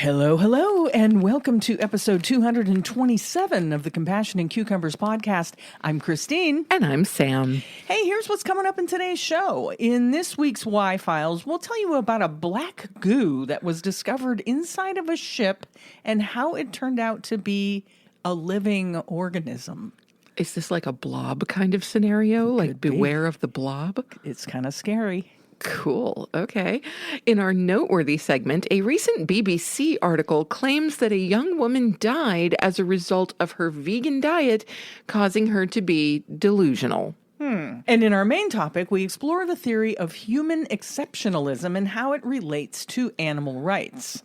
Hello, hello, and welcome to episode 227 of the Compassion and Cucumbers podcast. I'm Christine. And I'm Sam. Hey, here's what's coming up in today's show. In this week's Y-Files, we'll tell you about a black goo that was discovered inside of a ship and how it turned out to be a living organism. Is this like a blob kind of scenario? Like beware of the blob? It's kind of scary. Cool. Okay. In our Noteworthy segment, a recent BBC article claims that a young woman died as a result of her vegan diet, causing her to be delusional. And in our main topic, we explore the theory of human exceptionalism and how it relates to animal rights.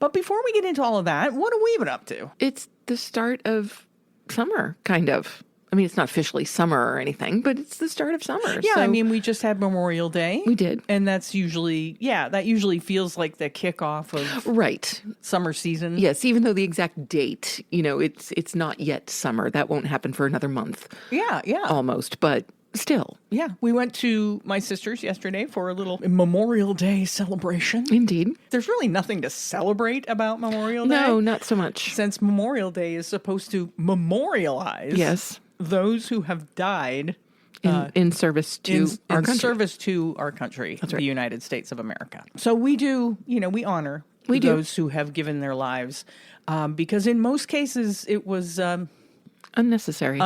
But before we get into all of that, what have we been up to? It's the start of summer, kind of. I mean, it's not officially summer or anything, but it's the start of summer. Yeah, so I mean, we just had Memorial Day. We did. And that's usually, that usually feels like the kickoff of right. Summer season. Yes, even though the exact date, it's not yet summer. That won't happen for another month. Yeah. Almost, but still. Yeah, we went to my sister's yesterday for a little Memorial Day celebration. Indeed. There's really nothing to celebrate about Memorial Day. No, not so much. Since Memorial Day is supposed to memorialize those who have died in service to our country. In service to our country, That's right. The United States of America. So we do, we honor those who have given their lives because in most cases it was unnecessary,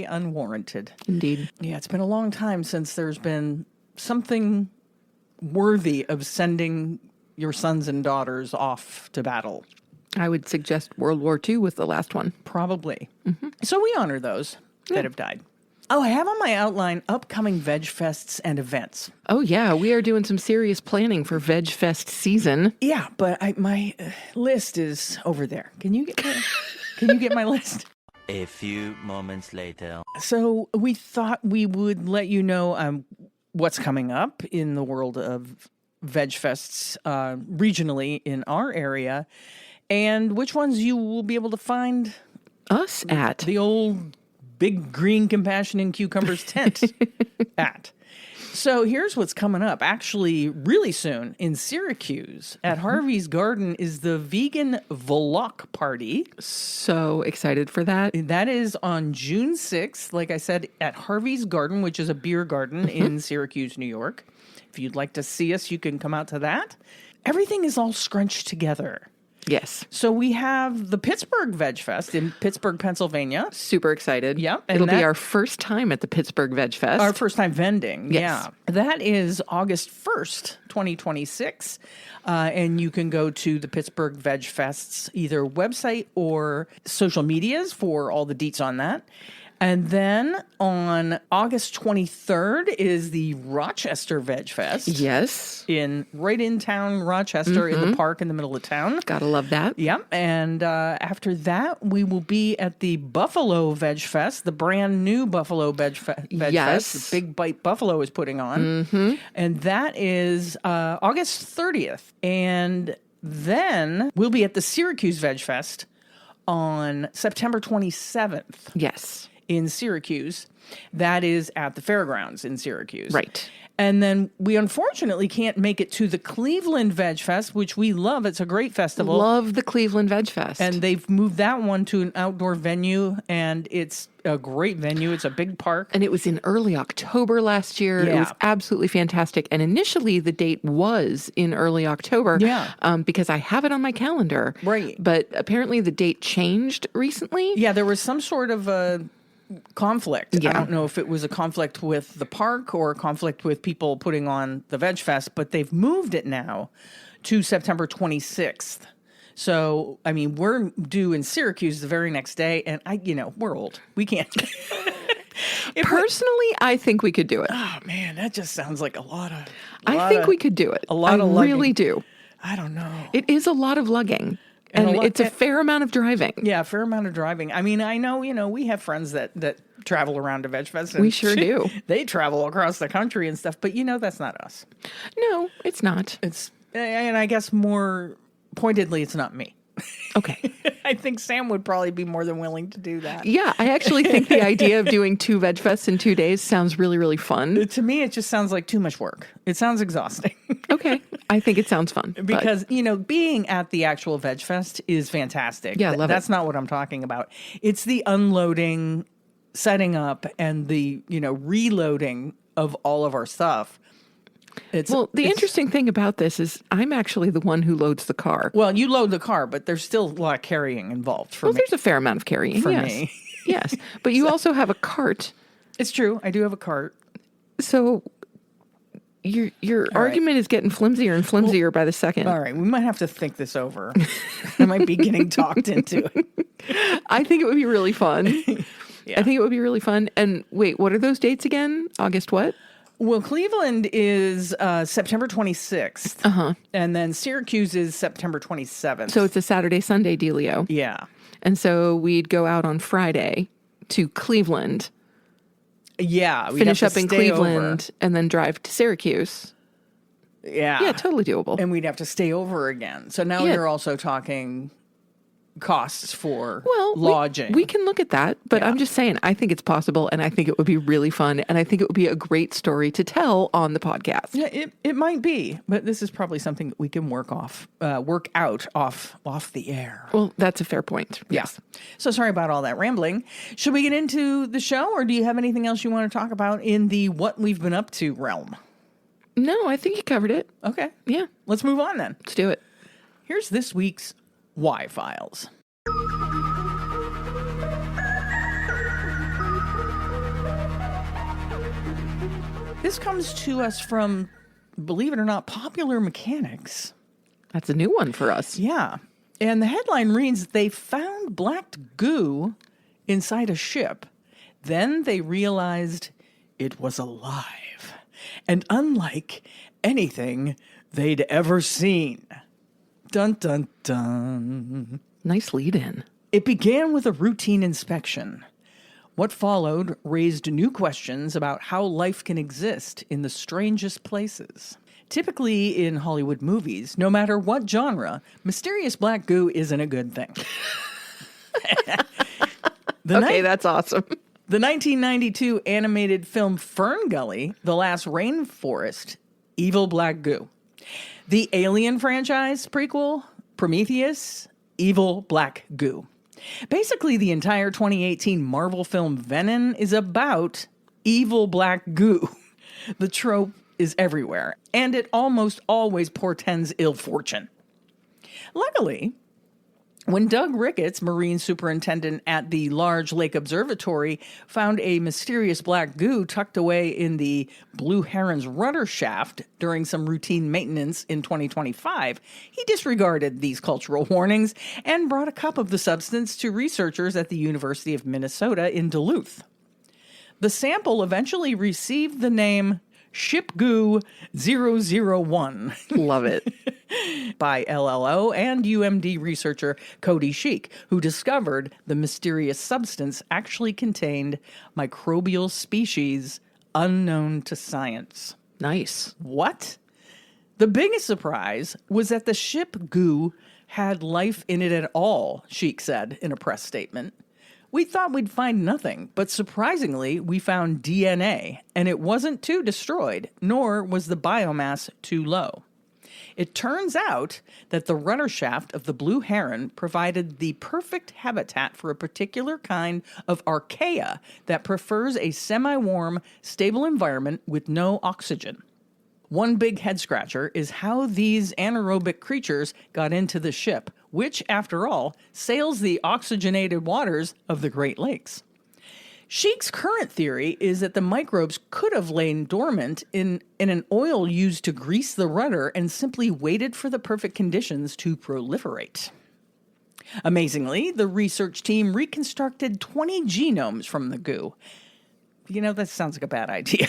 unwarranted. Indeed. Yeah, it's been a long time since there's been something worthy of sending your sons and daughters off to battle. I would suggest World War II was the last one. Probably. Mm-hmm. So we honor those that have died. Oh, I have on my outline upcoming Veg Fests and events. Oh, yeah. We are doing some serious planning for Veg Fest season. Yeah, but my list is over there. Can you get my list? A few moments later. So we thought we would let you know what's coming up in the world of Veg Fests regionally in our area, and which ones you will be able to find us at. The old big green Compassion and Cucumbers tent at. So here's what's coming up. Actually, really soon in Syracuse at Harvey's Garden is the Vegan Vlog Party. So excited for that. That is on June 6th, like I said, at Harvey's Garden, which is a beer garden in Syracuse, New York. If you'd like to see us, you can come out to that. Everything is all scrunched together. Yes. So we have the Pittsburgh Veg Fest in Pittsburgh, Pennsylvania. Super excited. Yeah. It'll be our first time at the Pittsburgh Veg Fest. Our first time vending. Yes. Yeah. That is August 1st, 2026. And you can go to the Pittsburgh Veg Fest's either website or social medias for all the deets on that. And then on August 23rd is the Rochester Veg Fest. Yes. Right in town, Rochester, in the park in the middle of town. Gotta love that. Yeah. And after that, we will be at the Buffalo Veg Fest, the brand new Buffalo Veg Fest. The Big Bite Buffalo is putting on. Mm-hmm. And that is August 30th. And then we'll be at the Syracuse Veg Fest on September 27th. Yes. In Syracuse. That is at the fairgrounds in Syracuse. Right. And then we unfortunately can't make it to the Cleveland Veg Fest, which we love. It's a great festival. Love the Cleveland Veg Fest. And they've moved that one to an outdoor venue, and it's a great venue. It's a big park. And it was in early October last year. Yeah. It was absolutely fantastic. And initially the date was in early October. Yeah. Because I have it on my calendar. Right. But apparently the date changed recently. Yeah, there was some sort of a conflict. Yeah. I don't know if it was a conflict with the park or a conflict with people putting on the Veg Fest, but they've moved it now to September 26th. So, I mean, we're due in Syracuse the very next day, and we're old. We can't. Personally, I think we could do it. Oh, man, that just sounds like a lot of... I think we could do it. A lot of lugging. I really do. I don't know. It is a lot of lugging. And it's a fair amount of driving. Yeah, a fair amount of driving. I mean, I know, we have friends that travel around to Veg Fest. We sure do. They travel across the country and stuff, but that's not us. No, it's not. And I guess more pointedly, it's not me. Okay. I think Sam would probably be more than willing to do that. Yeah, I actually think the idea of doing 2 Veg Fests in 2 days sounds really, really fun. To me, it just sounds like too much work. It sounds exhausting. Okay. I think it sounds fun. Because, being at the actual Veg Fest is fantastic. Yeah, love it. That's not what I'm talking about. It's the unloading, setting up, and the, reloading of all of our stuff. The interesting thing about this is I'm actually the one who loads the car. Well, you load the car, but there's still a lot of carrying involved for me. There's a fair amount of carrying. For yes. me. Yes. But you also have a cart. It's true. I do have a cart. So your argument is getting flimsier and flimsier by the second. All right. We might have to think this over. I might be getting talked into it. I think it would be really fun. Yeah. I think it would be really fun. And wait, what are those dates again? August what? Well, Cleveland is September 26th. Uh-huh. And then Syracuse is September 27th. So it's a Saturday, Sunday dealio. Yeah. And so we'd go out on Friday to Cleveland. Yeah. Finish up in Cleveland and then drive to Syracuse. Yeah. Yeah, totally doable. And we'd have to stay over again. So now you're also talking costs for lodging. We can look at that, but I'm just saying, I think it's possible, and I think it would be really fun, and I think it would be a great story to tell on the podcast. Yeah, it might be, but this is probably something that we can work out off the air. Well, that's a fair point. Yes. Yeah. So sorry about all that rambling. Should we get into the show, or do you have anything else you want to talk about in the what we've been up to realm? No, I think you covered it. Okay. Yeah. Let's move on then. Let's do it. Here's this week's Why Files. This comes to us from, believe it or not, Popular Mechanics. That's a new one for us. Yeah. And the headline reads, they found black goo inside a ship. Then they realized it was alive and unlike anything they'd ever seen. Dun, dun, dun. Nice lead in. It began with a routine inspection. What followed raised new questions about how life can exist in the strangest places. Typically in Hollywood movies, no matter what genre, mysterious black goo isn't a good thing. That's awesome. The 1992 animated film Fern Gully, The Last Rainforest, Evil Black Goo. The Alien franchise prequel, Prometheus, Evil Black Goo. Basically, the entire 2018 Marvel film Venom is about evil black goo. The trope is everywhere, and it almost always portends ill fortune. Luckily, when Doug Ricketts, marine superintendent at the Large Lake Observatory, found a mysterious black goo tucked away in the Blue Heron's rudder shaft during some routine maintenance in 2025, he disregarded these cultural warnings and brought a cup of the substance to researchers at the University of Minnesota in Duluth. The sample eventually received the name ShipGoo 001. Love it. By LLO and UMD researcher Cody Sheik, who discovered the mysterious substance actually contained microbial species unknown to science. Nice. What? The biggest surprise was that the ship goo had life in it at all, Sheik said in a press statement. We thought we'd find nothing, but surprisingly, we found DNA, and it wasn't too destroyed, nor was the biomass too low. It turns out that the rudder shaft of the Blue Heron provided the perfect habitat for a particular kind of archaea that prefers a semi-warm, stable environment with no oxygen. One big head-scratcher is how these anaerobic creatures got into the ship, which, after all, sails the oxygenated waters of the Great Lakes. Sheik's current theory is that the microbes could have lain dormant in an oil used to grease the rudder and simply waited for the perfect conditions to proliferate. Amazingly, the research team reconstructed 20 genomes from the goo. That sounds like a bad idea.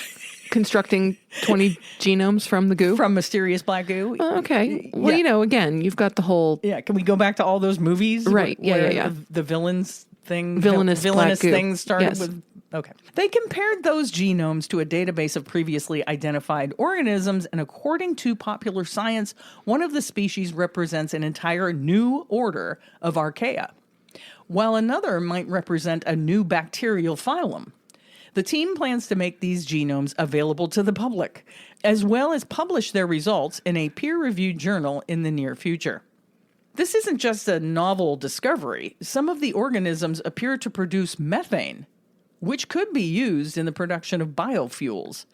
Constructing 20 genomes from the goo? From mysterious black goo? Okay. Well, again, you've got the whole... Yeah, can we go back to all those movies? Right, where the villains thing... Villainous thing started yes. with... Okay. They compared those genomes to a database of previously identified organisms, and according to popular science, one of the species represents an entire new order of archaea, while another might represent a new bacterial phylum. The team plans to make these genomes available to the public, as well as publish their results in a peer-reviewed journal in the near future. This isn't just a novel discovery. Some of the organisms appear to produce methane, which could be used in the production of biofuels.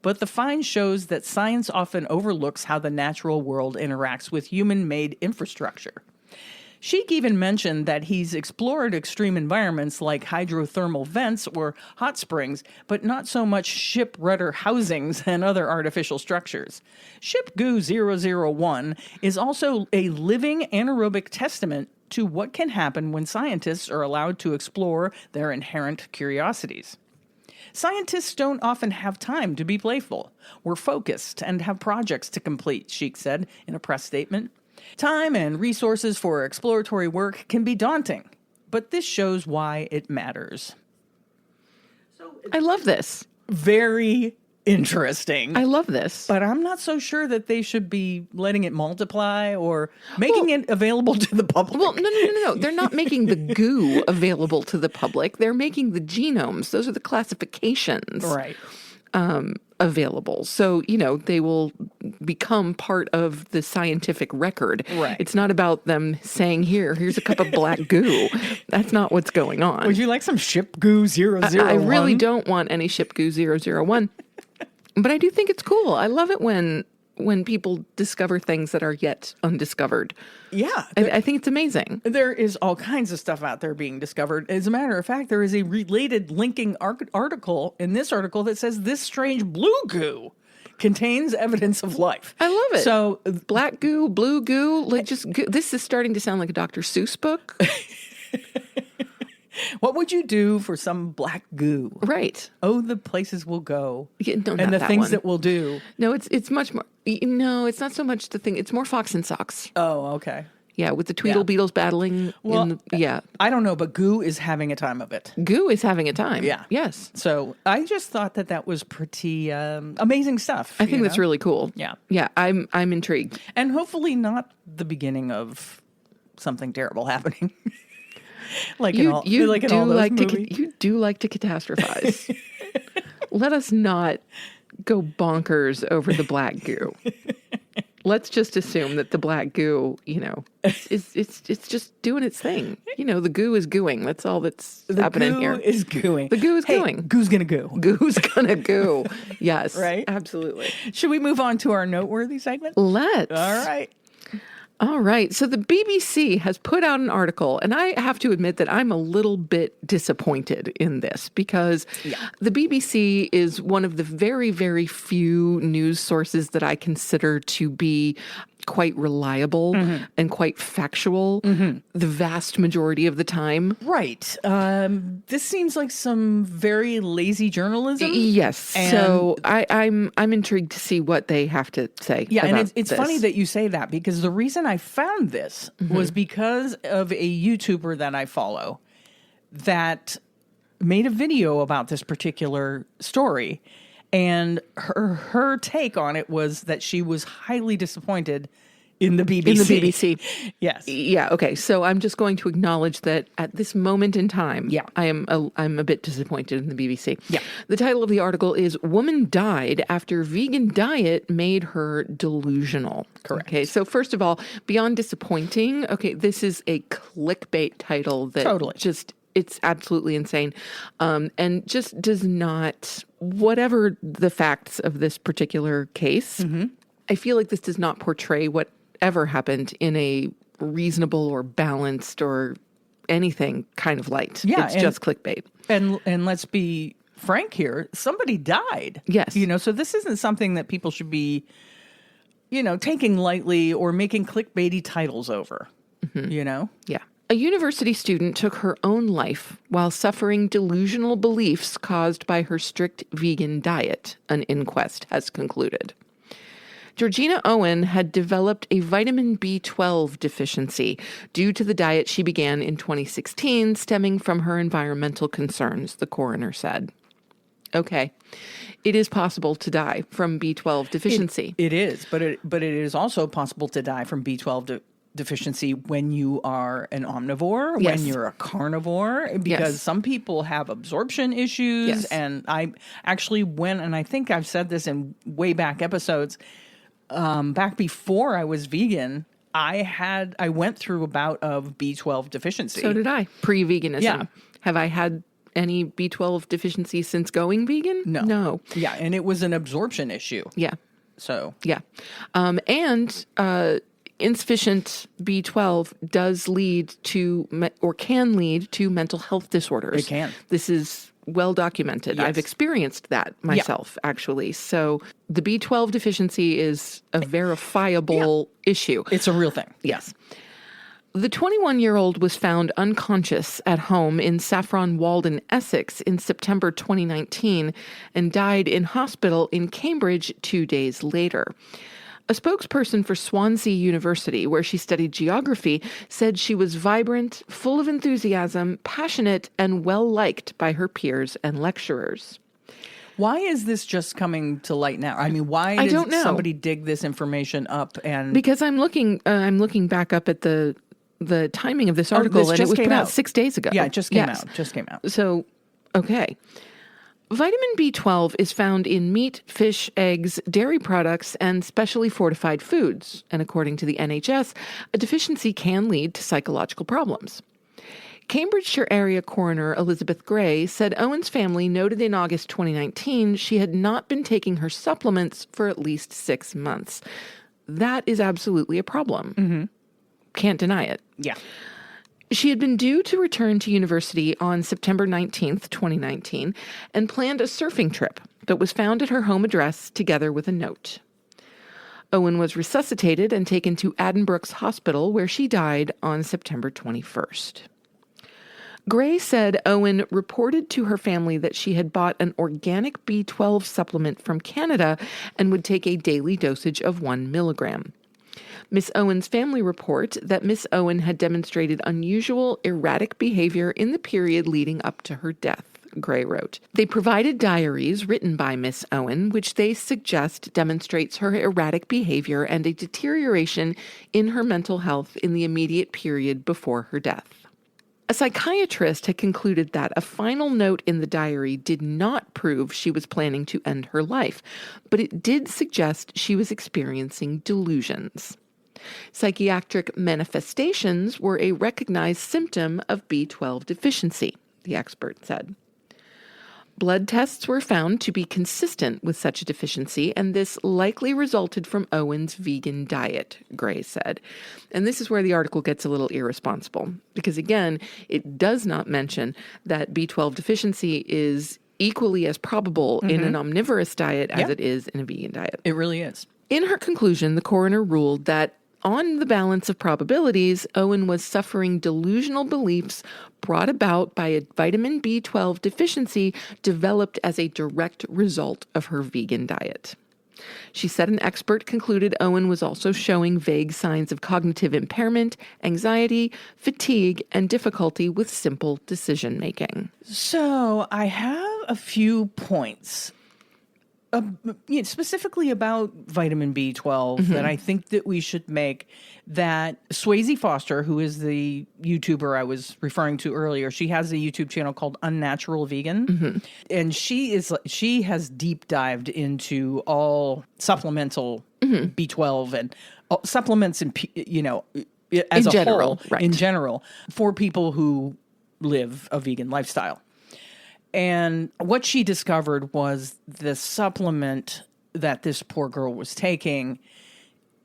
But the find shows that science often overlooks how the natural world interacts with human-made infrastructure. Sheikh even mentioned that he's explored extreme environments like hydrothermal vents or hot springs, but not so much ship rudder housings and other artificial structures. Ship Goo 001 is also a living anaerobic testament to what can happen when scientists are allowed to explore their inherent curiosities. Scientists don't often have time to be playful. We're focused and have projects to complete, Sheikh said in a press statement. Time and resources for exploratory work can be daunting, but this shows why it matters. I love this. Very interesting. I love this. But I'm not so sure that they should be letting it multiply or making it available to the public. Well, no. They're not making the goo available to the public. They're making the genomes. Those are the classifications. Right. Available. So, they will become part of the scientific record. Right. It's not about them saying, here's a cup of black goo. That's not what's going on. Would you like some Ship Goo 001? I really don't want any Ship Goo 001. But I do think it's cool. I love it when people discover things that are yet undiscovered. Yeah. I think it's amazing. There is all kinds of stuff out there being discovered. As a matter of fact, there is a related linking article in this article that says this strange blue goo contains evidence of life. I love it. So black goo, blue goo, this is starting to sound like a Dr. Seuss book. What would you do for some black goo? Right. Oh, the places we'll go. Yeah, no, and the things one. that we'll do. No, it's much more. No, it's not so much the thing. It's more Fox and Socks. Oh, okay. Yeah, with the Tweedle Beetles battling. Well, yeah. I don't know, but goo is having a time of it. Goo is having a time. Yeah. Yes. So I just thought that was pretty amazing stuff. I think that's really cool. Yeah. Yeah, I'm intrigued. And hopefully not the beginning of something terrible happening. You do like to catastrophize. Let us not go bonkers over the black goo. Let's just assume that the black goo, it's just doing its thing. The goo is gooing. That's all that's happening here. The goo is gooing. The goo is gooing. Goo's gonna goo. Goo's gonna goo. Yes. Right? Absolutely. Should we move on to our noteworthy segment? Let's. All right. So the BBC has put out an article, and I have to admit that I'm a little bit disappointed in this because the BBC is one of the very, very few news sources that I consider to be quite reliable and quite factual the vast majority of the time. Right. This seems like some very lazy journalism. Yes. So I'm intrigued to see what they have to say. Yeah, about and it's funny that you say that because the reason I found this was because of a YouTuber that I follow that made a video about this particular story. And her take on it was that she was highly disappointed in the BBC. In the BBC. Yes. Yeah, okay. So I'm just going to acknowledge that at this moment in time, I'm a bit disappointed in the BBC. Yeah. The title of the article is Woman Died After Vegan Diet Made Her Delusional. Correct. Okay, so first of all, beyond disappointing, this is a clickbait title that it's absolutely insane, and just does not, whatever the facts of this particular case, I feel like this does not portray whatever happened in a reasonable or balanced or anything kind of light. Yeah, it's just clickbait. And let's be frank here, somebody died. Yes. So this isn't something that people should be, taking lightly or making clickbaity titles over, Yeah. A university student took her own life while suffering delusional beliefs caused by her strict vegan diet, an inquest has concluded. Georgina Owen had developed a vitamin B12 deficiency due to the diet she began in 2016, stemming from her environmental concerns, the coroner said. Okay. It is possible to die from B12 deficiency. It is, but it is also possible to die from B12 deficiency when you are an omnivore, Yes. when you're a carnivore, because Yes. some people have absorption issues. Yes. And I actually went, and I think I've said this in way back episodes, back before I was vegan, I went through a bout of B12 deficiency. So did I, pre-veganism. Yeah. Have I had any B12 deficiency since going vegan? No. Yeah, and it was an absorption issue. Yeah. So Yeah. And insufficient B12 does lead to, or can lead to, mental health disorders. It can. This is well documented. Yes. I've experienced that myself, actually. So the B12 deficiency is a verifiable issue. it's a real thing. Yes. The 21-year-old was found unconscious at home in Saffron Walden, Essex in September 2019 and died in hospital in Cambridge 2 days later. A spokesperson for Swansea University, where she studied geography, said she was vibrant, full of enthusiasm, passionate, and well-liked by her peers and lecturers. Why is this just coming to light now? I mean, why don't did know. somebody dig this information up? And Because I'm looking back up at the timing of this article, this and it just was came put out out. 6 days ago. yeah, it just came Yes. out. Just came out. So, okay. Vitamin B12 is found in meat, fish, eggs, dairy products, and specially fortified foods. And according to the NHS, a deficiency can lead to psychological problems. Cambridgeshire area coroner Elizabeth Gray said Owen's family noted in August 2019 she had not been taking her supplements for at least 6 months. That is absolutely a problem. Mm-hmm. Can't deny it. Yeah. She had been due to return to university on September 19th, 2019, and planned a surfing trip that was found at her home address together with a note. Owen was resuscitated and taken to Addenbrooke's Hospital, where she died on September 21st. Gray said Owen reported to her family that she had bought an organic B12 supplement from Canada and would take a daily dosage of 1 milligram. Miss Owen's family report that Miss Owen had demonstrated unusual, erratic behavior in the period leading up to her death, Gray wrote. They provided diaries written by Miss Owen, which they suggest demonstrates her erratic behavior and a deterioration in her mental health in the immediate period before her death. A psychiatrist had concluded that a final note in the diary did not prove she was planning to end her life, but it did suggest she was experiencing delusions. Psychiatric manifestations were a recognized symptom of B12 deficiency, the expert said. Blood tests were found to be consistent with such a deficiency, and this likely resulted from Owen's vegan diet, Gray said. And this is where the article gets a little irresponsible, because again, it does not mention that B12 deficiency is equally as probable in an omnivorous diet as it is in a vegan diet. It really is. In her conclusion, the coroner ruled that on the balance of probabilities, Owen was suffering delusional beliefs brought about by a vitamin B12 deficiency developed as a direct result of her vegan diet. She said an expert concluded Owen was also showing vague signs of cognitive impairment, anxiety, fatigue, and difficulty with simple decision-making. So I have a few points. Specifically about vitamin B12 that I think that we should make, that Swayze Foster, who is the YouTuber I was referring to earlier, she has a YouTube channel called Unnatural Vegan, and she has deep dived into all supplemental B12 and supplements and as In a general, whole, right. in general, for people who live a vegan lifestyle. And what she discovered was the supplement that this poor girl was taking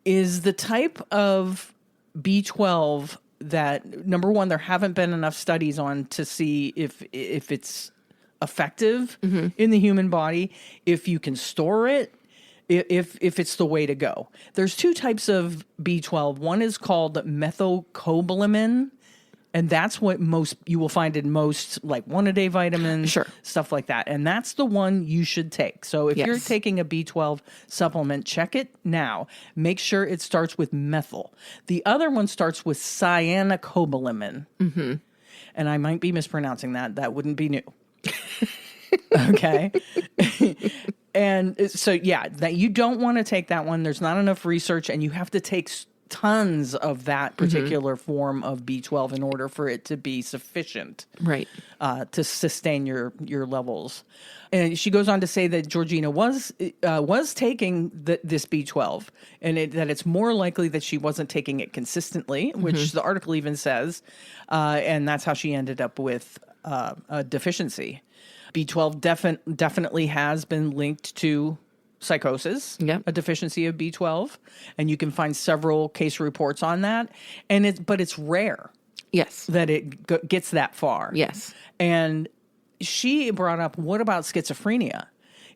is the type of B12 that, number one, there haven't been enough studies on to see if it's effective in the human body, if you can store it, if it's the way to go. There's two types of B12. One is called methylcobalamin, and that's what you will find in most, like, one-a-day vitamins, Sure. stuff like that. And that's the one you should take. So if you're Yes. taking a B12 supplement, check it now. Make sure it starts with methyl. The other one starts with cyanocobalamin. And I might be mispronouncing that. That wouldn't be new. Okay. And so, yeah, that you don't want to take that one. There's not enough research, and you have to take tons of that particular form of B12 in order for it to be sufficient Right. to sustain your levels. And she goes on to say that Georgina was taking this B12, and that it's more likely that she wasn't taking it consistently, which the article even says, and that's how she ended up with a deficiency. B12 definitely has been linked to psychosis, Yep. a deficiency of B12, and you can find several case reports on that. But it's rare Yes. that it gets that far. Yes. And she brought up, what about schizophrenia?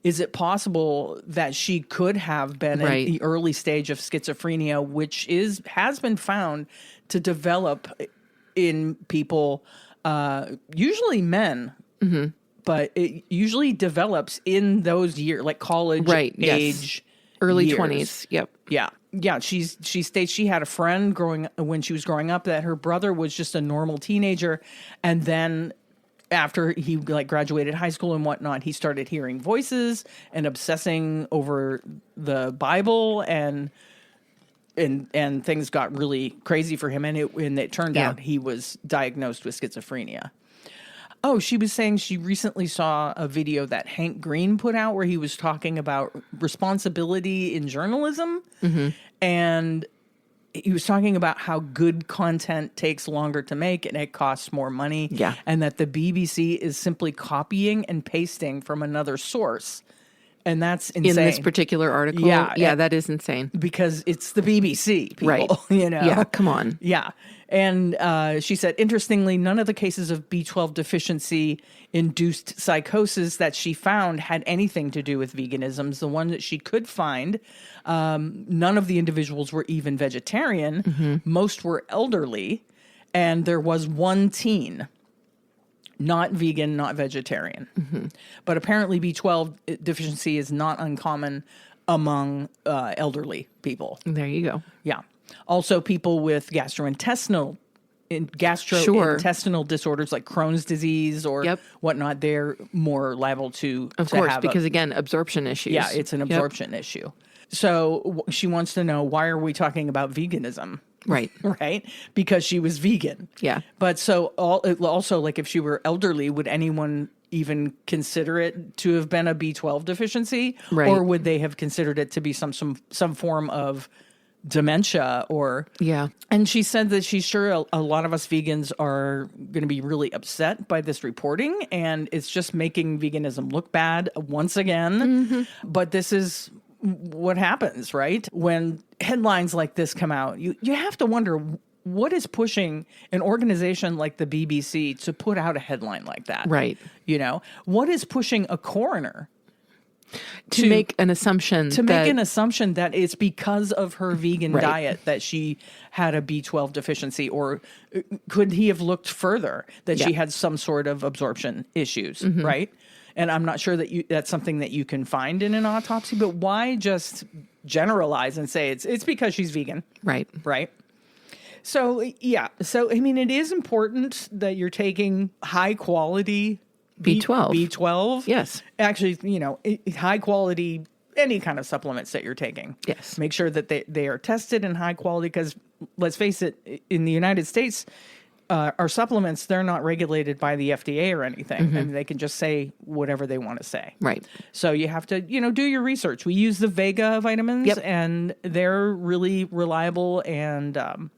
Is it possible that she could have been in the early stage of schizophrenia, which has been found to develop in people, usually men, but it usually develops in those years, like college age, early years. 20s. Yep. Yeah. She states she had a friend when she was growing up that her brother was just a normal teenager, and then after he graduated high school and whatnot, he started hearing voices and obsessing over the Bible, and things got really crazy for him, and it turned out he was diagnosed with schizophrenia. Oh, she was saying she recently saw a video that Hank Green put out where he was talking about responsibility in journalism. And he was talking about how good content takes longer to make and it costs more money. Yeah. And that the BBC is simply copying and pasting from another source. And that's insane. In this particular article? Yeah, that is insane. Because it's the BBC, people, Right. Yeah, come on. Yeah. And she said, interestingly, none of the cases of B12 deficiency induced psychosis that she found had anything to do with veganism. The one that she could find, none of the individuals were even vegetarian. Most were elderly. And there was one teen, not vegan, not vegetarian. But apparently B12 deficiency is not uncommon among elderly people. There you go. Yeah. Also, people with gastrointestinal disorders like Crohn's disease or whatnot, they're more liable to Of course, because again, absorption issues. Yeah, it's an absorption issue. So she wants to know, why are we talking about veganism? Right. Right? Because she was vegan. Yeah. But so also, like, if she were elderly, would anyone even consider it to have been a B12 deficiency? Right. Or would they have considered it to be some form of dementia and she said that she's sure a lot of us vegans are going to be really upset by this reporting, and it's just making veganism look bad once again. But this is what happens, right? When headlines like this come out, you have to wonder, what is pushing an organization like the BBC to put out a headline like that? Right. What is pushing a coroner to make an assumption that it's because of her vegan diet that she had a B12 deficiency? Or could he have looked further that she had some sort of absorption issues, right? And I'm not sure that that's something that you can find in an autopsy, but why just generalize and say it's because she's vegan? Right. Right. So, I mean, it is important that you're taking high quality B12. Yes. Actually, high quality, any kind of supplements that you're taking. Yes. Make sure that they are tested in high quality, because let's face it, in the United States, our supplements, they're not regulated by the FDA or anything. And they can just say whatever they want to say. Right. So you have to, do your research. We use the Vega vitamins, and they're really reliable and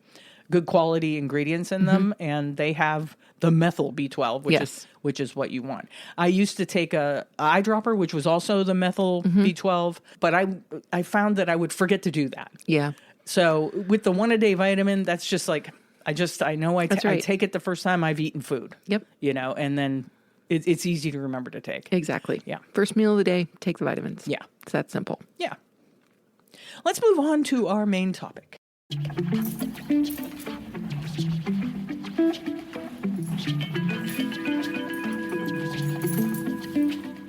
good quality ingredients in them, and they have the methyl B12, which is what you want. I used to take a eyedropper, which was also the methyl B12, but I found that I would forget to do that. Yeah. So with the 1-a-day vitamin, that's just like, I know I take it the first time I've eaten food. Yep. And then it's easy to remember to take. Exactly. Yeah. First meal of the day, take the vitamins. Yeah. It's that simple. Yeah. Let's move on to our main topic.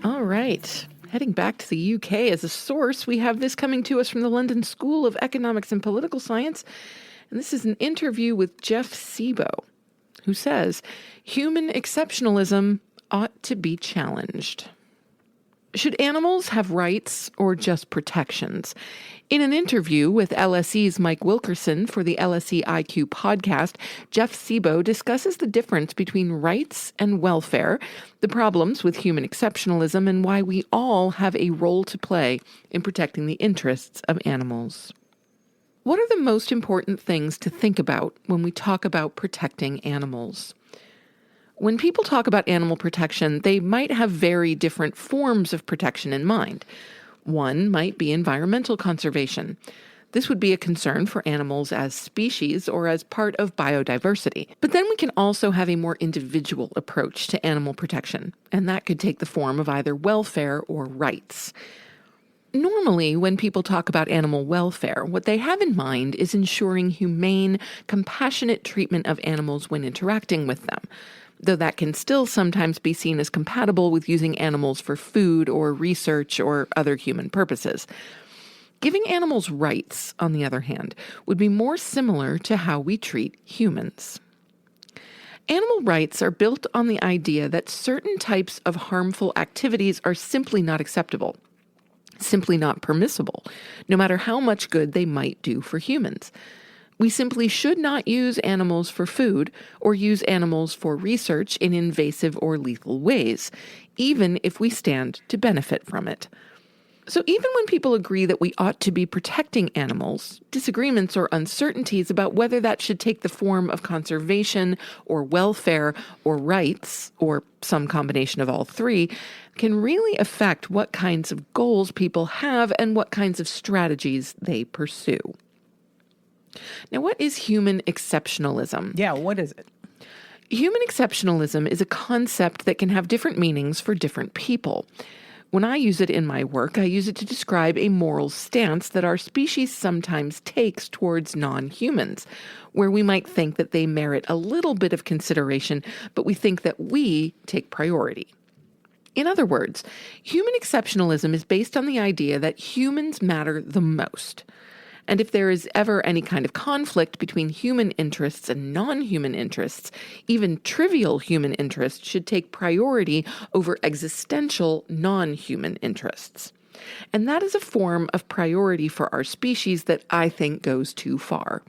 All right. Heading back to the UK as a source, we have this coming to us from the London School of Economics and Political Science. And this is an interview with Jeff Sebo, who says, human exceptionalism ought to be challenged. Should animals have rights or just protections? In an interview with LSE's Mike Wilkerson for the LSE IQ podcast, Jeff Sebo discusses the difference between rights and welfare, the problems with human exceptionalism, and why we all have a role to play in protecting the interests of animals. What are the most important things to think about when we talk about protecting animals? When people talk about animal protection, they might have very different forms of protection in mind. One might be environmental conservation. This would be a concern for animals as species or as part of biodiversity. But then we can also have a more individual approach to animal protection, and that could take the form of either welfare or rights. Normally, when people talk about animal welfare, what they have in mind is ensuring humane, compassionate treatment of animals when interacting with them, though that can still sometimes be seen as compatible with using animals for food or research or other human purposes. Giving animals rights, on the other hand, would be more similar to how we treat humans. Animal rights are built on the idea that certain types of harmful activities are simply not acceptable, simply not permissible, no matter how much good they might do for humans. We simply should not use animals for food or use animals for research in invasive or lethal ways, even if we stand to benefit from it. So even when people agree that we ought to be protecting animals, disagreements or uncertainties about whether that should take the form of conservation or welfare or rights, or some combination of all three, can really affect what kinds of goals people have and what kinds of strategies they pursue. Now, what is human exceptionalism? Yeah, what is it? Human exceptionalism is a concept that can have different meanings for different people. When I use it in my work, I use it to describe a moral stance that our species sometimes takes towards non-humans, where we might think that they merit a little bit of consideration, but we think that we take priority. In other words, human exceptionalism is based on the idea that humans matter the most. And if there is ever any kind of conflict between human interests and non-human interests, even trivial human interests should take priority over existential non-human interests. And that is a form of priority for our species that I think goes too far.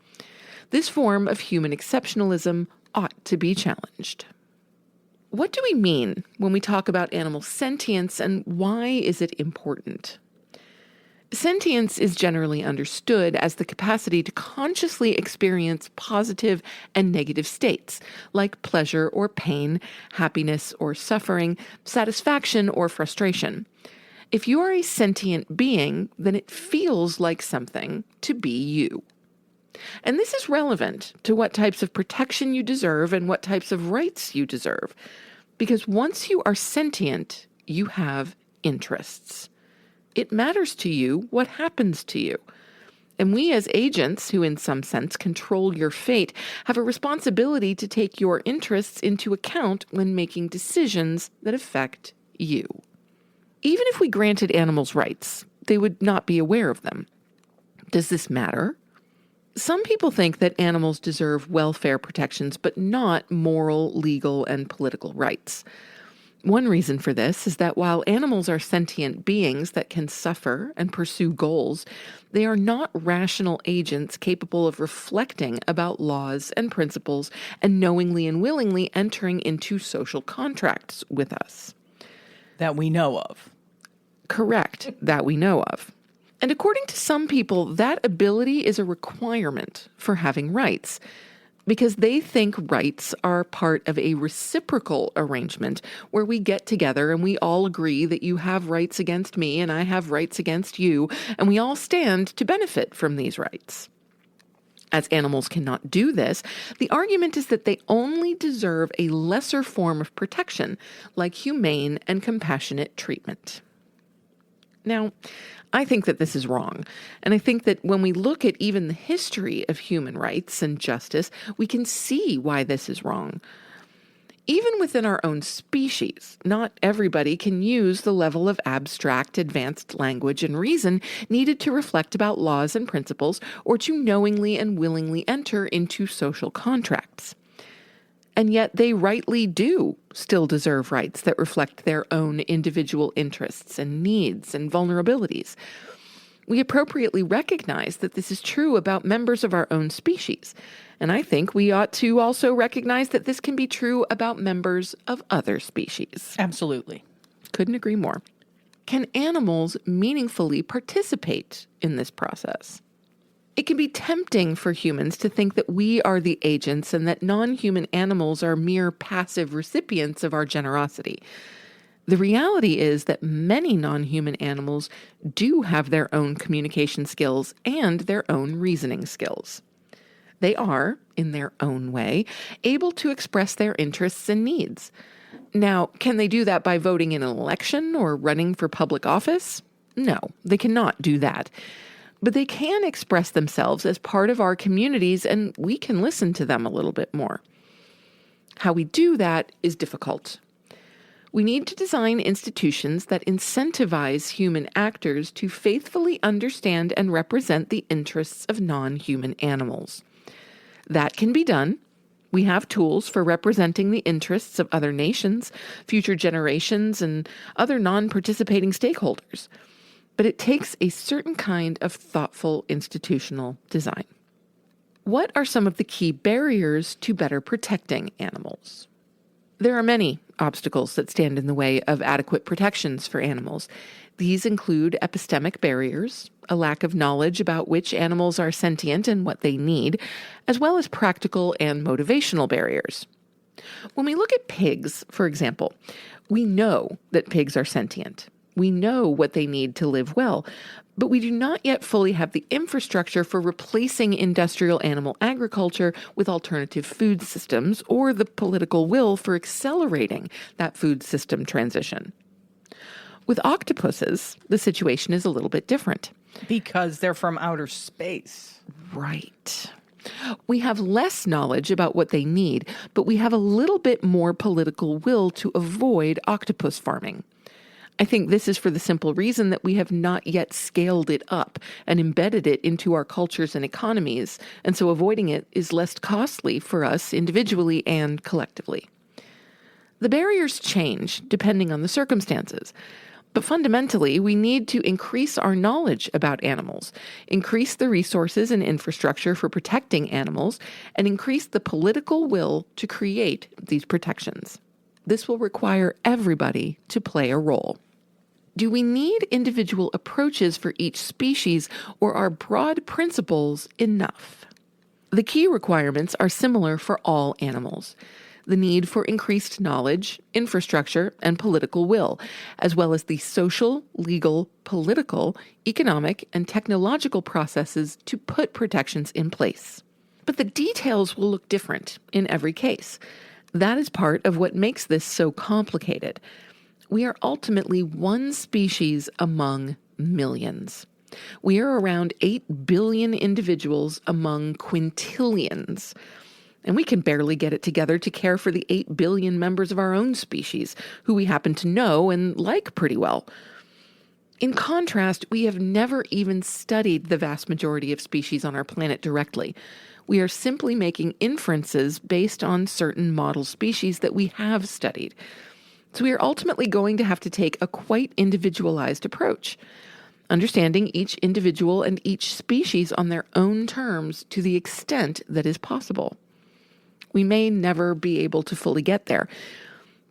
This form of human exceptionalism ought to be challenged. What do we mean when we talk about animal sentience, and why is it important? Sentience is generally understood as the capacity to consciously experience positive and negative states, like pleasure or pain, happiness or suffering, satisfaction or frustration. If you are a sentient being, then it feels like something to be you. And this is relevant to what types of protection you deserve and what types of rights you deserve. Because once you are sentient, you have interests. It matters to you what happens to you. And we as agents, who in some sense control your fate, have a responsibility to take your interests into account when making decisions that affect you. Even if we granted animals rights, they would not be aware of them. Does this matter? Some people think that animals deserve welfare protections, but not moral, legal, and political rights. One reason for this is that while animals are sentient beings that can suffer and pursue goals, they are not rational agents capable of reflecting about laws and principles and knowingly and willingly entering into social contracts with us. That we know of. Correct, that we know of. And according to some people, that ability is a requirement for having rights, because they think rights are part of a reciprocal arrangement where we get together and we all agree that you have rights against me and I have rights against you, and we all stand to benefit from these rights. As animals cannot do this, the argument is that they only deserve a lesser form of protection, like humane and compassionate treatment. Now, I think that this is wrong, and I think that when we look at even the history of human rights and justice, we can see why this is wrong. Even within our own species, not everybody can use the level of abstract, advanced language and reason needed to reflect about laws and principles or to knowingly and willingly enter into social contracts. And yet they rightly do still deserve rights that reflect their own individual interests and needs and vulnerabilities. We appropriately recognize that this is true about members of our own species. And I think we ought to also recognize that this can be true about members of other species. Absolutely. Couldn't agree more. Can animals meaningfully participate in this process? It can be tempting for humans to think that we are the agents and that non-human animals are mere passive recipients of our generosity. The reality is that many non-human animals do have their own communication skills and their own reasoning skills. They are, in their own way, able to express their interests and needs. Now, can they do that by voting in an election or running for public office? No, they cannot do that. But they can express themselves as part of our communities, and we can listen to them a little bit more. How we do that is difficult. We need to design institutions that incentivize human actors to faithfully understand and represent the interests of non-human animals. That can be done. We have tools for representing the interests of other nations, future generations, and other non-participating stakeholders. But it takes a certain kind of thoughtful institutional design. What are some of the key barriers to better protecting animals? There are many obstacles that stand in the way of adequate protections for animals. These include epistemic barriers, a lack of knowledge about which animals are sentient and what they need, as well as practical and motivational barriers. When we look at pigs, for example, we know that pigs are sentient. We know what they need to live well, but we do not yet fully have the infrastructure for replacing industrial animal agriculture with alternative food systems or the political will for accelerating that food system transition. With octopuses, the situation is a little bit different. Because they're from outer space. Right. We have less knowledge about what they need, but we have a little bit more political will to avoid octopus farming. I think this is for the simple reason that we have not yet scaled it up and embedded it into our cultures and economies, and so avoiding it is less costly for us individually and collectively. The barriers change depending on the circumstances, but fundamentally we need to increase our knowledge about animals, increase the resources and infrastructure for protecting animals, and increase the political will to create these protections. This will require everybody to play a role. Do we need individual approaches for each species, or are broad principles enough? The key requirements are similar for all animals. The need for increased knowledge, infrastructure, and political will, as well as the social, legal, political, economic, and technological processes to put protections in place. But the details will look different in every case. That is part of what makes this so complicated. We are ultimately one species among millions. We are around 8 billion individuals among quintillions. And we can barely get it together to care for the 8 billion members of our own species, who we happen to know and like pretty well. In contrast, we have never even studied the vast majority of species on our planet directly. We are simply making inferences based on certain model species that we have studied. So we are ultimately going to have to take a quite individualized approach, understanding each individual and each species on their own terms to the extent that is possible. We may never be able to fully get there,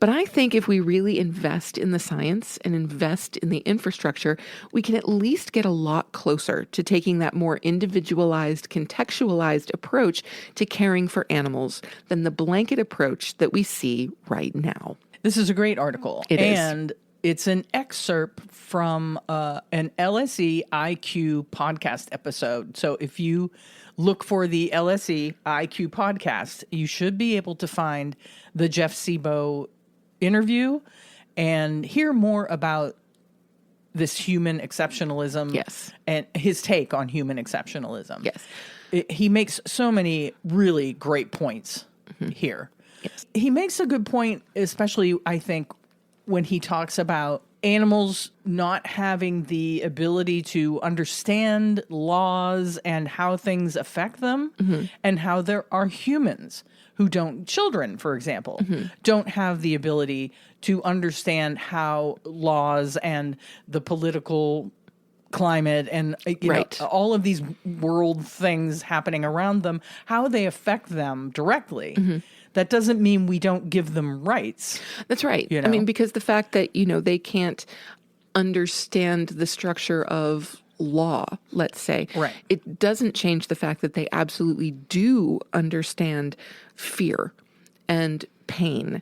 but I think if we really invest in the science and invest in the infrastructure, we can at least get a lot closer to taking that more individualized, contextualized approach to caring for animals than the blanket approach that we see right now. This is a great article. It is. And it's an excerpt from an LSE IQ podcast episode. So if you look for the LSE IQ podcast, you should be able to find the Jeff Sebo interview and hear more about this human exceptionalism. Yes. And his take on human exceptionalism. Yes. He makes so many really great points here. Yes. He makes a good point, especially, I think, when he talks about animals not having the ability to understand laws and how things affect them, and how there are humans who don't, children, for example, don't have the ability to understand how laws and the political climate and all of these world things happening around them, how they affect them directly. That doesn't mean we don't give them rights. That's right. I mean, because the fact that, they can't understand the structure of law, let's say, right, it doesn't change the fact that they absolutely do understand fear and pain.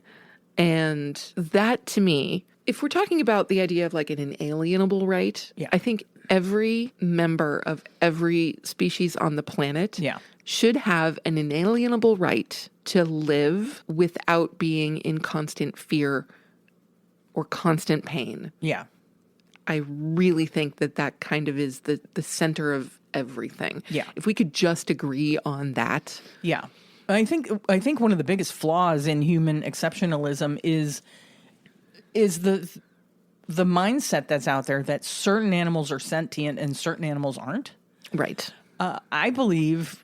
And that, to me, if we're talking about the idea of like an inalienable right, I think every member of every species on the planet should have an inalienable right to live without being in constant fear or constant pain. Yeah. I really think that kind of is the center of everything. Yeah. If we could just agree on that. Yeah. I think one of the biggest flaws in human exceptionalism is the mindset that's out there that certain animals are sentient and certain animals aren't. Right. I believe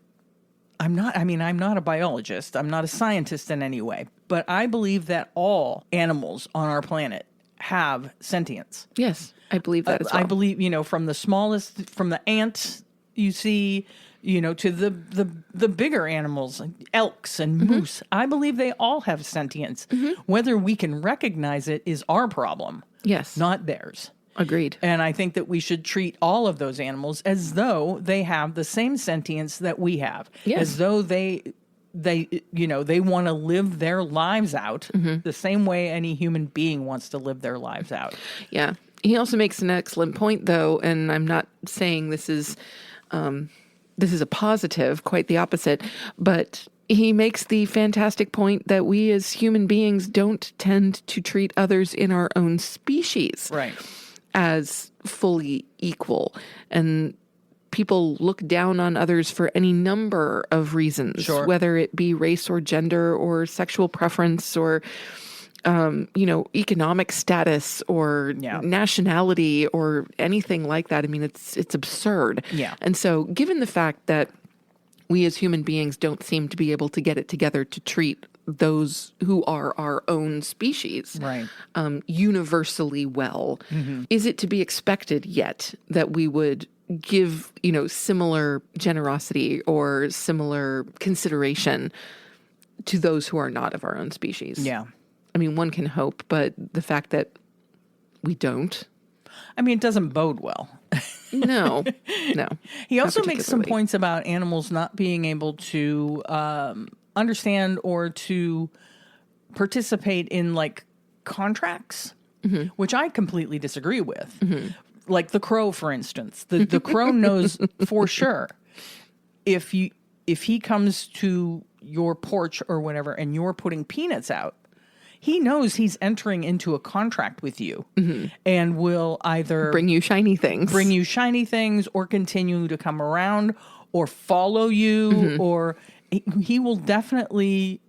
I'm not a biologist. I'm not a scientist in any way, but I believe that all animals on our planet have sentience. Yes, I believe that as well. I believe, from the smallest, from the ant you see, to the bigger animals, like elks and moose. I believe they all have sentience. Whether we can recognize it is our problem. Yes. Not theirs. Agreed. And I think that we should treat all of those animals as though they have the same sentience that we have. Yes. As though they want to live their lives out the same way any human being wants to live their lives out. Yeah. He also makes an excellent point, though, and I'm not saying this is a positive, quite the opposite, but he makes the fantastic point that we as human beings don't tend to treat others in our own species as fully equal. And people look down on others for any number of reasons, whether it be race or gender or sexual preference or, economic status or nationality or anything like that. I mean, it's absurd. Yeah. And so given the fact that we as human beings don't seem to be able to get it together to treat those who are our own species universally well, is it to be expected yet that we would give, similar generosity or similar consideration to those who are not of our own species? Yeah. I mean, one can hope, but the fact that we don't. I mean, it doesn't bode well. No. He also makes some points about animals not being able to understand or to participate in like contracts, which I completely disagree with. Like the crow, for instance. The crow knows for sure if he comes to your porch or whatever and you're putting peanuts out, he knows he's entering into a contract with you and will either bring you shiny things or continue to come around or follow you or he will definitely,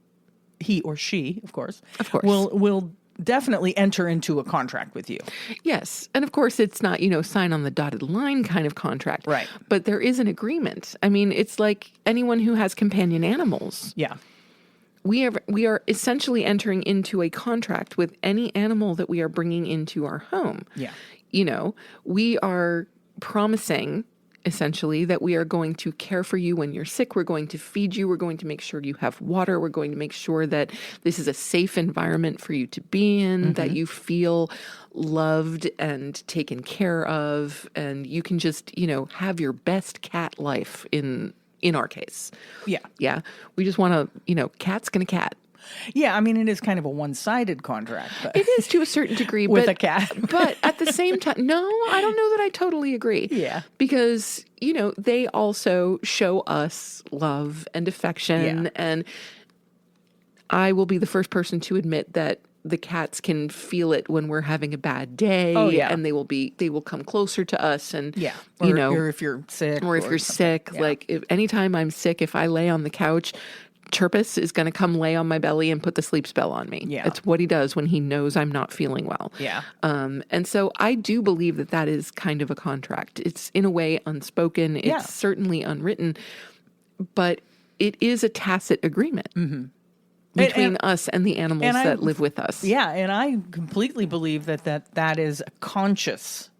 he or she, of course, will definitely enter into a contract with you. Yes. And of course, it's not, sign on the dotted line kind of contract. Right. But there is an agreement. I mean, it's like anyone who has companion animals. Yeah. We are essentially entering into a contract with any animal that we are bringing into our home. Yeah. We are promising essentially that we are going to care for you when you're sick. We're going to feed you. We're going to make sure you have water. We're going to make sure that this is a safe environment for you to be in, that you feel loved and taken care of, and you can just, have your best cat life in our case. Yeah. Yeah. We just want to, cat's gonna cat. Yeah. I mean, it is kind of a one-sided contract. But it is to a certain degree. With a cat. But at the same time, no, I don't know that I totally agree. Yeah. Because, they also show us love and affection. And I will be the first person to admit that the cats can feel it when we're having a bad day. Oh, yeah. And they will come closer to us. And, or if you're sick. Or if you're sick, like anytime I'm sick, if I lay on the couch, Chirpus is going to come lay on my belly and put the sleep spell on me. Yeah. It's what he does when he knows I'm not feeling well. Yeah. And so I do believe that that is kind of a contract. It's in a way unspoken. It's Yeah. certainly unwritten, but it is a tacit agreement between us and the animals that live with us. Yeah, and I completely believe that is a conscious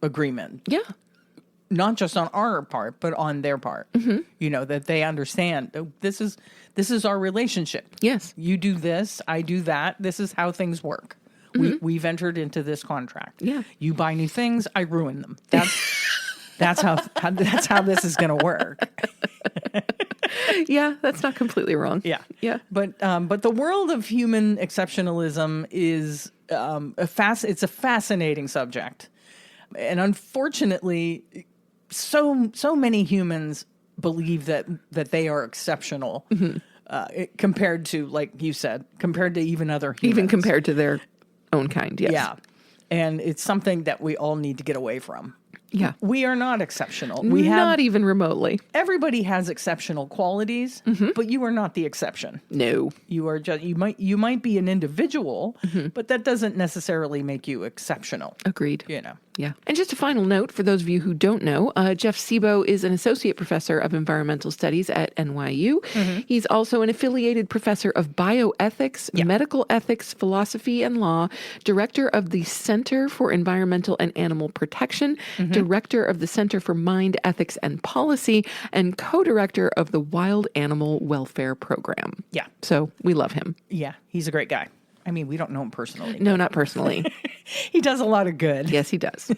agreement. Yeah. Not just on our part, but on their part. You know, that they understand this is our relationship. Yes. You do this, I do that. This is how things work. We've entered into this contract. Yeah. You buy new things, I ruin them. That's how this is going to work. Yeah, that's not completely wrong. Yeah. Yeah. But the world of human exceptionalism is it's a fascinating subject. And unfortunately, so many humans believe that they are exceptional compared to, like you said, compared to even other humans. Even compared to their own kind, yes. Yeah. And it's something that we all need to get away from. Yeah. We are not exceptional. Not even remotely. Everybody has exceptional qualities, but you are not the exception. No. You are just you might be an individual, but that doesn't necessarily make you exceptional. Agreed. You know. Yeah. And just a final note for those of you who don't know, Jeff Sebo is an associate professor of environmental studies at NYU. He's also an affiliated professor of bioethics, medical ethics, philosophy, and law, director of the Center for Environmental and Animal Protection, director of the Center for Mind, Ethics, and Policy, and co-director of the Wild Animal Welfare Program. Yeah. So we love him. Yeah, he's a great guy. I mean, we don't know him personally. No, not personally. He does a lot of good. Yes, he does.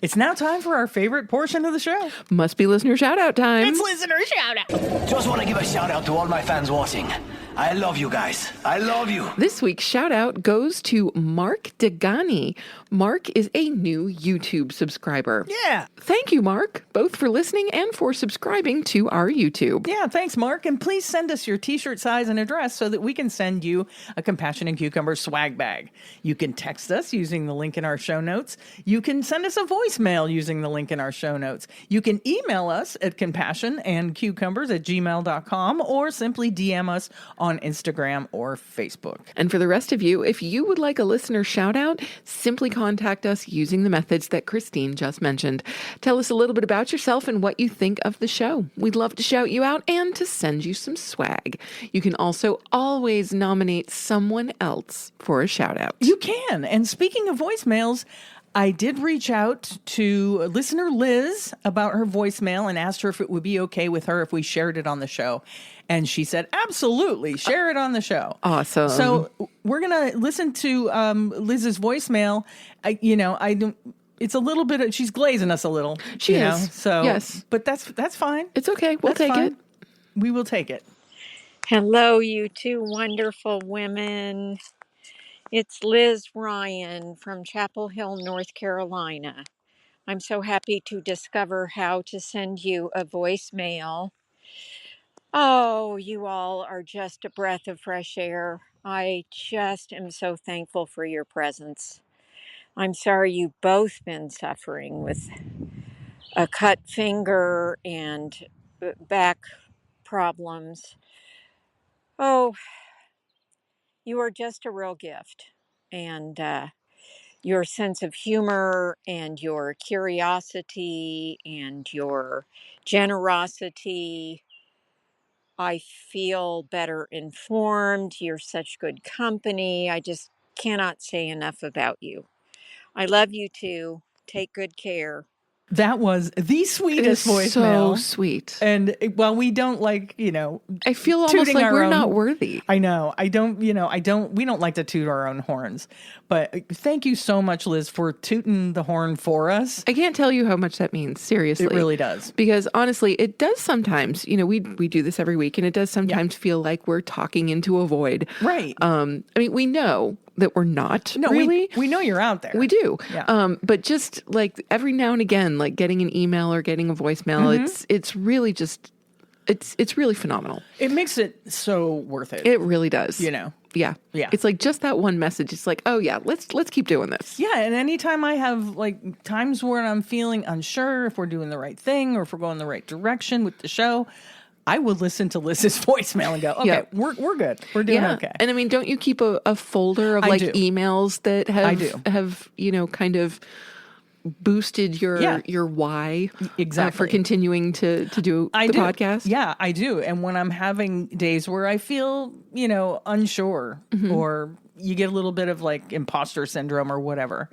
It's now time for our favorite portion of the show. Must be listener shout out time. It's listener shout out. Just want to give a shout out to all my fans watching. I love you guys. I love you. This week's shout out goes to Mark Degani. Mark is a new YouTube subscriber. Yeah. Thank you, Mark, both for listening and for subscribing to our YouTube. Yeah, thanks, Mark. And please send us your t-shirt size and address so that we can send you a Compassion and Cucumber swag bag. You can text us using the link in our show notes. You can send us a voicemail using the link in our show notes. You can email us at compassionandcucumbers@gmail.com or simply DM us on Instagram or Facebook. And for the rest of you, if you would like a listener shout out, simply contact us using the methods that Christine just mentioned. Tell us a little bit about yourself and what you think of the show. We'd love to shout you out and to send you some swag. You can also always nominate someone else for a shout out. You can. And speaking of voicemails, I did reach out to listener Liz about her voicemail and asked her if it would be okay with her if we shared it on the show. And she said, absolutely, share it on the show. Awesome. So we're going to listen to Liz's voicemail. It's a little bit, she's glazing us a little. She is. Know? So, yes. But that's fine. It's okay. We'll take it. We will take it. Hello, you two wonderful women. It's Liz Ryan from Chapel Hill, North Carolina. I'm so happy to discover how to send you a voicemail. Oh, you all are just a breath of fresh air. I just am so thankful for your presence. I'm sorry you've both been suffering with a cut finger and back problems. Oh, you are just a real gift. And your sense of humor and your curiosity and your generosity, I feel better informed. You're such good company. I just cannot say enough about you. I love you too. Take good care. That was the sweetest It is voicemail. so sweet. And while we don't I feel almost tooting like our we're own- not worthy. I know. We don't like to toot our own horns. But thank you so much, Liz, for tooting the horn for us. I can't tell you how much that means, seriously. It really does. Because honestly, it does sometimes, we do this every week, and it does sometimes feel like we're talking into a void. Right. We know that we're not No, really. we know you're out there. We do. Yeah. But just like every now and again, like getting an email or getting a voicemail, it's really just, it's really phenomenal. It makes it so worth it. It really does. Yeah. Yeah. Yeah. It's like just that one message. It's like, oh yeah, let's keep doing this. Yeah, and anytime I have like times where I'm feeling unsure if we're doing the right thing or if we're going the right direction with the show, I will listen to Liz's voicemail and go, okay, Yeah. we're good. We're doing okay. And I mean, don't you keep a folder of I like do. emails that have kind of boosted your why Exactly. for continuing to do the podcast? Yeah, I do. And when I'm having days where I feel, unsure or you get a little bit of like imposter syndrome or whatever,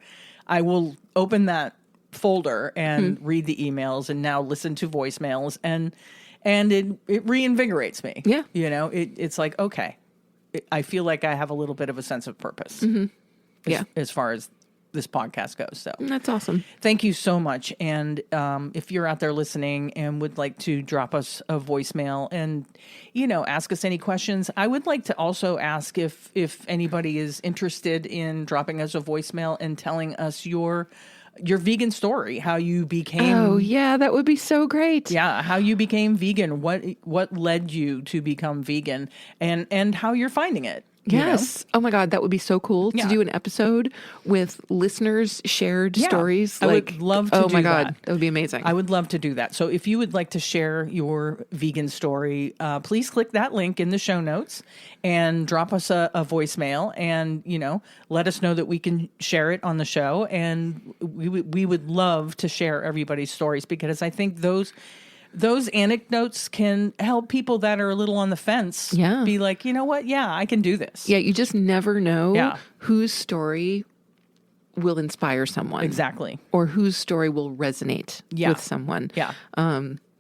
I will open that folder and read the emails and now listen to voicemails and it reinvigorates me. Yeah. It's like, okay, I feel like I have a little bit of a sense of purpose. As far as this podcast goes. So That's awesome. thank you so much. And if you're out there listening and would like to drop us a voicemail and, ask us any questions, I would like to also ask if anybody is interested in dropping us a voicemail and telling us your vegan story, how you became. Oh, yeah, that would be so great. Yeah, how you became vegan, what led you to become vegan, and how you're finding it. Yes. Oh my God, that would be so cool to Yeah. do an episode with listeners' shared stories. I would love to oh do my God, that. that would be amazing. I would love to do that. So if you would like to share your vegan story, please click that link in the show notes and drop us a voicemail and, let us know that we can share it on the show. And we would love to share everybody's stories because I think those anecdotes can help people that are a little on the fence be like, you know what? Yeah, I can do this. Yeah, you just never know Yeah. whose story will inspire someone. Exactly. Or whose story will resonate with someone. Yeah.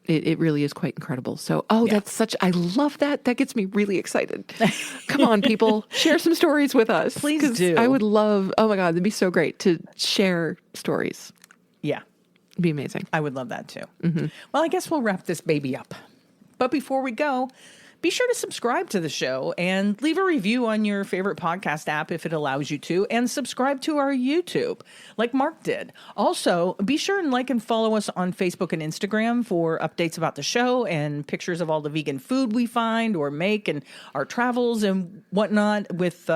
It really is quite incredible. So, I love that. That gets me really excited. Come on, people, share some stories with us. Please 'cause do. I would love, oh my God, that'd be so great to share stories. Yeah. It'd be amazing. I would love that too. Well, I guess we'll wrap this baby up. But before we go, be sure to subscribe to the show and leave a review on your favorite podcast app if it allows you to, and subscribe to our YouTube like Mark did. Also, be sure and like and follow us on Facebook and Instagram for updates about the show and pictures of all the vegan food we find or make and our travels and whatnot. With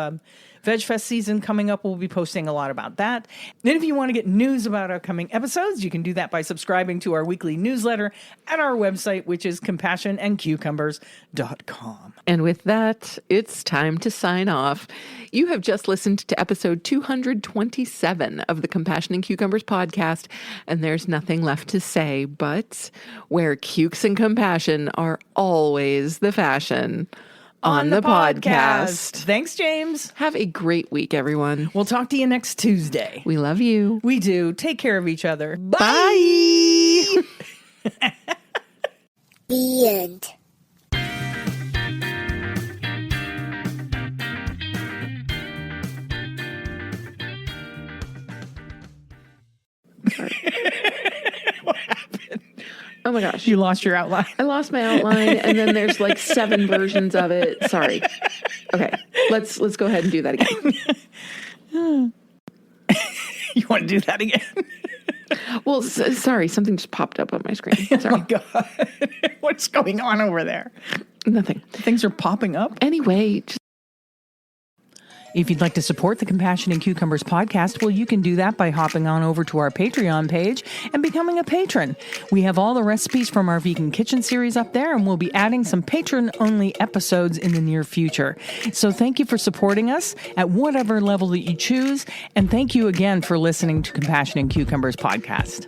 VegFest season coming up, we'll be posting a lot about that. And if you want to get news about upcoming episodes, you can do that by subscribing to our weekly newsletter at our website, which is compassionandcucumbers.com. And with that, it's time to sign off. You have just listened to episode 227 of the Compassion and Cucumbers podcast, and there's nothing left to say but where cukes and compassion are always the fashion. On the podcast. Thanks, James. Have a great week, everyone. We'll talk to you next Tuesday. We love you. We do. Take care of each other. Bye. The end. Oh my gosh. You lost your outline. I lost my outline, and then there's like 7 versions of it. Sorry. Okay, let's go ahead and do that again. You want to do that again? Well, sorry, something just popped up on my screen. Oh Sorry. my God. What's going on over there? Nothing. Things are popping up. Anyway, just If you'd like to support the Compassion and Cucumbers podcast, well, you can do that by hopping on over to our Patreon page and becoming a patron. We have all the recipes from our vegan kitchen series up there, and we'll be adding some patron-only episodes in the near future. So thank you for supporting us at whatever level that you choose, and thank you again for listening to Compassion and Cucumbers podcast.